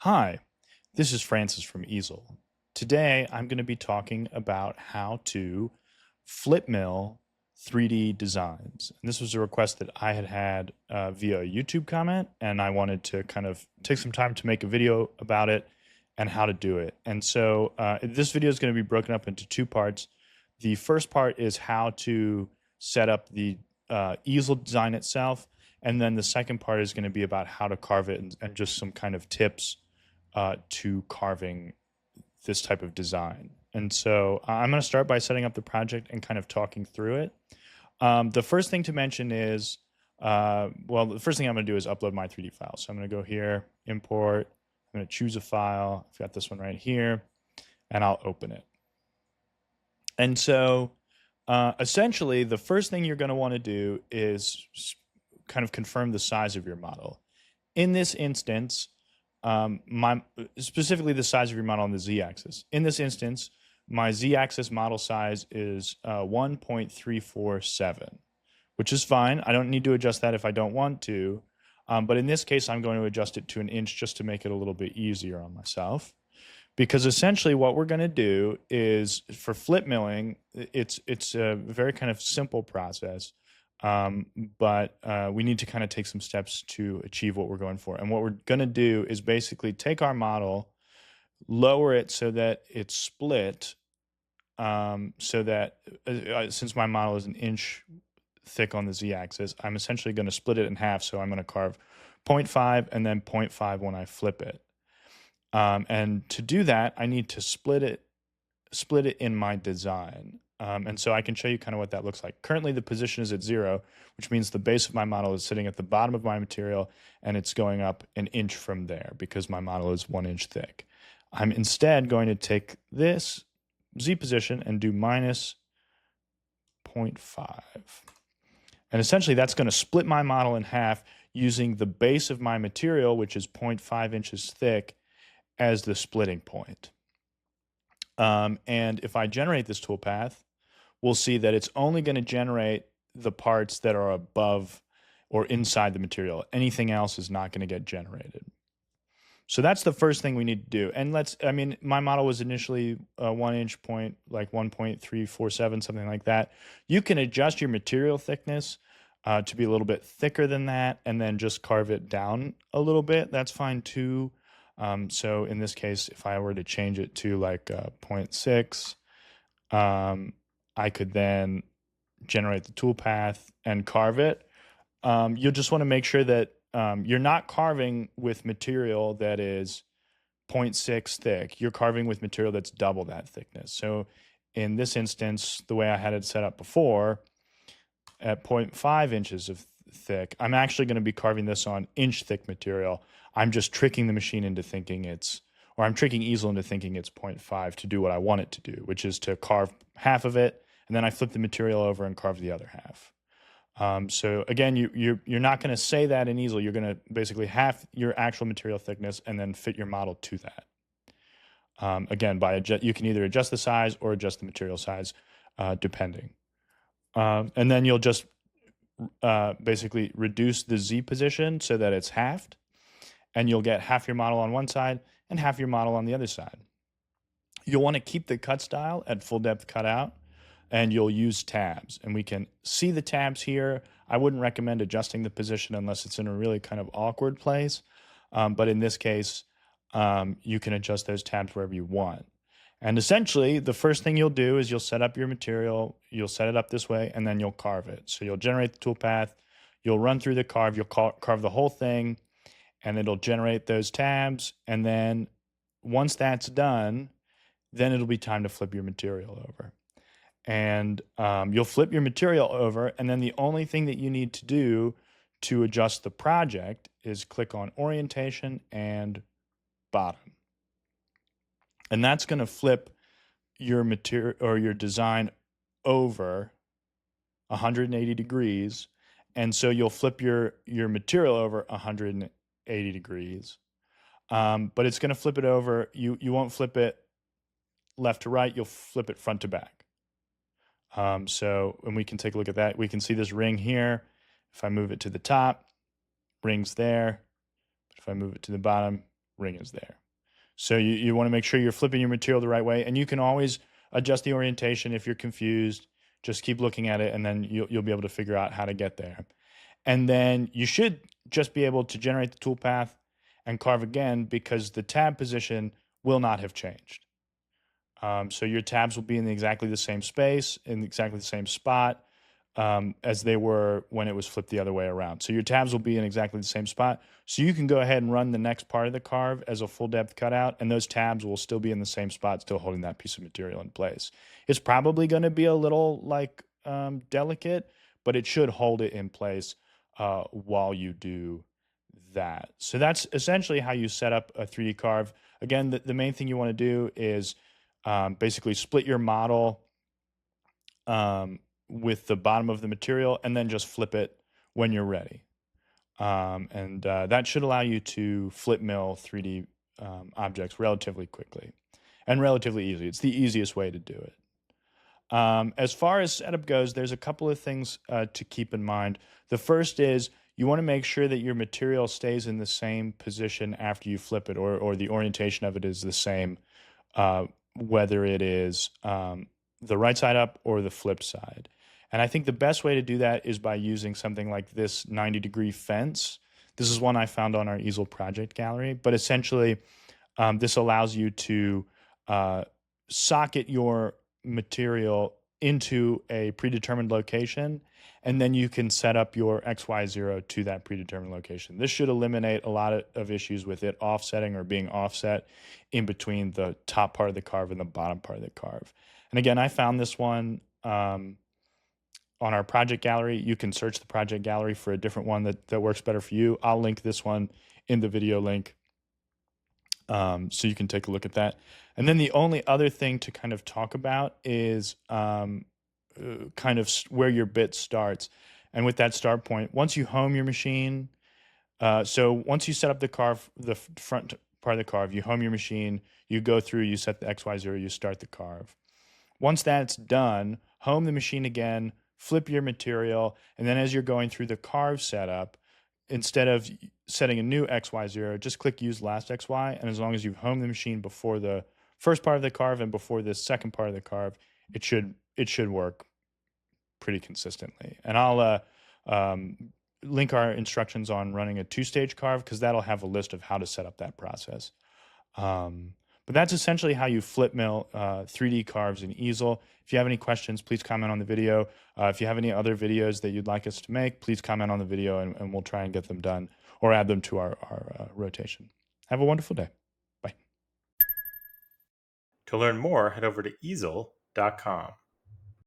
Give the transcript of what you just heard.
Hi, this is Francis from Easel. Today I'm going to be talking about how to flip mill 3D designs. And this was a request that I had via a YouTube comment, and I wanted to kind of take some time to make a video about it and how to do it. And so this video is going to be broken up into two parts. The first part is how to set up the easel design itself, and then the second part is going to be about how to carve it and just some kind of tips to carving this type of design. And so I'm going to start by setting up the project and kind of talking through it. The first thing to mention is, the first thing I'm going to do is upload my 3D file. So I'm going to go here, import, I'm going to choose a file. I've got this one right here, and I'll open it. And so essentially, the first thing you're going to want to do is kind of confirm the size of your model. In this instance, specifically the size of your model on the z-axis. In this instance, my z-axis model size is 1.347, which is fine. I don't need to adjust that if I don't want to. But in this case, I'm going to adjust it to an inch just to make it a little bit easier on myself. Because essentially what we're going to do is, for flip milling, it's a very kind of simple process. But we need to kind of take some steps to achieve what we're going for. And what we're going to do is basically take our model, lower it so that it's split, so that since my model is an inch thick on the z-axis, I'm essentially going to split it in half. So I'm going to carve 0.5 and then 0.5 when I flip it. And to do that, I need to split it in my design. And so I can show you kind of what that looks like. Currently, the position is at 0, which means the base of my model is sitting at the bottom of my material, and it's going up an inch from there because my model is 1 inch thick. I'm instead going to take this Z position and do minus 0.5. And essentially, that's going to split my model in half using the base of my material, which is 0.5 inches thick, as the splitting point. And if I generate this toolpath, we'll see that it's only going to generate the parts that are above or inside the material. Anything else is not going to get generated. So that's the first thing we need to do. And my model was initially 1 inch point, like 1.347, something like that. You can adjust your material thickness to be a little bit thicker than that, and then just carve it down a little bit. That's fine too. So in this case, if I were to change it to like 0.6, I could then generate the toolpath and carve it. You'll just want to make sure that you're not carving with material that is 0.6 thick. You're carving with material that's double that thickness. So in this instance, the way I had it set up before, at 0.5 inches of thick, I'm actually going to be carving this on inch thick material. I'm just tricking the machine into thinking I'm tricking Easel into thinking it's 0.5 to do what I want it to do, which is to carve half of it, and then I flip the material over and carve the other half. So again, you're not going to say that in Easel. You're going to basically half your actual material thickness and then fit your model to that. Again, you can either adjust the size or adjust the material size, depending. And then you'll just basically reduce the Z position so that it's halved, and you'll get half your model on one side and half your model on the other side. You'll want to keep the cut style at full depth cutout, and you'll use tabs. And we can see the tabs here. I wouldn't recommend adjusting the position unless it's in a really kind of awkward place. But in this case, you can adjust those tabs wherever you want. And essentially, the first thing you'll do is you'll set up your material, you'll set it up this way, and then you'll carve it. So you'll generate the toolpath, you'll run through the carve, you'll carve the whole thing, and it'll generate those tabs. And then once that's done, then it'll be time to flip your material over. And you'll flip your material over, and then the only thing that you need to do to adjust the project is click on orientation and bottom. And that's going to flip your material or your design over 180 degrees. And so you'll flip your material over 180 degrees. But it's going to flip it over. You won't flip it left to right. You'll flip it front to back. And we can take a look at that. We can see this ring here. If I move it to the top, ring's there. If I move it to the bottom, ring is there. So you want to make sure you're flipping your material the right way, and you can always adjust the orientation if you're confused. Just keep looking at it, and then you'll be able to figure out how to get there. And then you should just be able to generate the toolpath and carve again, because the tab position will not have changed. So your tabs will be in exactly the same space, in exactly the same spot as they were when it was flipped the other way around. So your tabs will be in exactly the same spot. So you can go ahead and run the next part of the carve as a full depth cutout, and those tabs will still be in the same spot, still holding that piece of material in place. It's probably going to be a little delicate, but it should hold it in place while you do that. So that's essentially how you set up a 3D carve. Again, the main thing you want to do is basically split your model with the bottom of the material, and then just flip it when you're ready. That should allow you to flip mill 3D objects relatively quickly and relatively easily. It's the easiest way to do it. As far as setup goes, there's a couple of things to keep in mind. The first is you want to make sure that your material stays in the same position after you flip it, or the orientation of it is the same, whether it is the right side up or the flipped side. And I think the best way to do that is by using something like this 90-degree fence. This is one I found on our Easel project gallery, but essentially this allows you to socket your material into a predetermined location, and then you can set up your XY0 to that predetermined location. This should eliminate a lot of issues with it offsetting or being offset in between the top part of the carve and the bottom part of the carve. And again, I found this one on our project gallery. You can search the project gallery for a different one that works better for you. I'll link this one in the video link so you can take a look at that. And then the only other thing to kind of talk about is kind of where your bit starts. And with that start point, once you home your machine, so once you set up the carve, the front part of the carve, you home your machine, you go through, you set the XY0, you start the carve. Once that's done, home the machine again, flip your material, and then as you're going through the carve setup, instead of setting a new XY0, just click use last XY, and as long as you've homed the machine before the first part of the carve and before the second part of the carve, it should work pretty consistently. And I'll link our instructions on running a 2-stage carve, because that'll have a list of how to set up that process. But that's essentially how you flip mill 3D carves in Easel. If you have any questions, please comment on the video. If you have any other videos that you'd like us to make, please comment on the video, and we'll try and get them done or add them to our rotation. Have a wonderful day. Bye. To learn more, head over to easel.com.